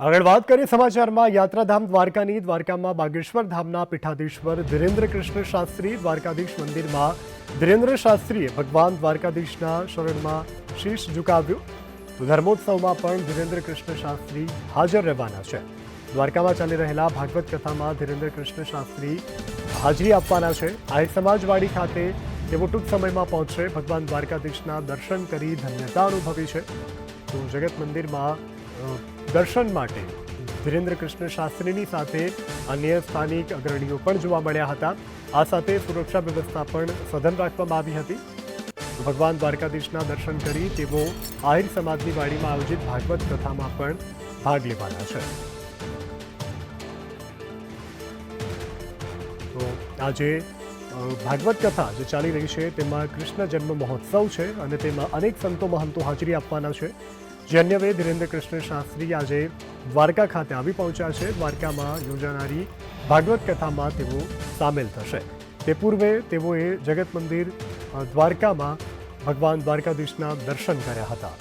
આગળ વાત કરીએ સમાચારમાં યાત્રાધામ દ્વારકાની. દ્વારકામાં બાગેશ્વર ધામના પીઠાધીશ્વર ધીરેન્દ્ર કૃષ્ણ શાસ્ત્રી દ્વારકાધીશ મંદિરમાં ધીરેન્દ્ર શાસ્ત્રીએ ભગવાન દ્વારકાધીશના શરણમાં શીશ ઝુકાવ્યું. તો ધર્મોત્સવમાં પણ ધીરેન્દ્ર કૃષ્ણ શાસ્ત્રી હાજર રહેવાના છે. દ્વારકામાં ચાલી રહેલા ભાગવત કથામાં ધીરેન્દ્ર કૃષ્ણ શાસ્ત્રી હાજરી આપવાના છે. આહિર સમાજવાડી ખાતે તેઓ ટૂંક સમયમાં પહોંચશે. ભગવાન દ્વારકાધીશના દર્શન કરી ધન્યતા અનુભવી છે. તો જગત મંદિરમાં દર્શન માટે ધીરેન્દ્ર કૃષ્ણ શાસ્ત્રીની સાથે અન્ય સ્થાનિક અગ્રણીઓ પણ જોવા મળ્યા હતા. આ સાથે સુરક્ષા વ્યવસ્થા પણ સઘન રાખવામાં આવી હતી. ભગવાન દ્વારકાધીશના દર્શન કરી તેઓ આહિર સમાજની વાડીમાં આયોજિત ભાગવત કથામાં પણ ભાગ લેવાના છે. તો આજે ભાગવત કથા જે ચાલી રહી છે તેમાં કૃષ્ણ જન્મ મહોત્સવ છે અને તેમાં અનેક સંતો મહંતો હાજરી આપવાના છે. જે અન્યવે ધીરેન્દ્ર કૃષ્ણ શાસ્ત્રી આજે દ્વારકા ખાતે આવી પહોંચ્યા છે. દ્વારકામાં યોજાનારી ભાગવત કથામાં તેઓ સામેલ થશે. તે પૂર્વે તેઓએ જગત મંદિર દ્વારકામાં ભગવાન દ્વારકાધીશના દર્શન કર્યા હતા.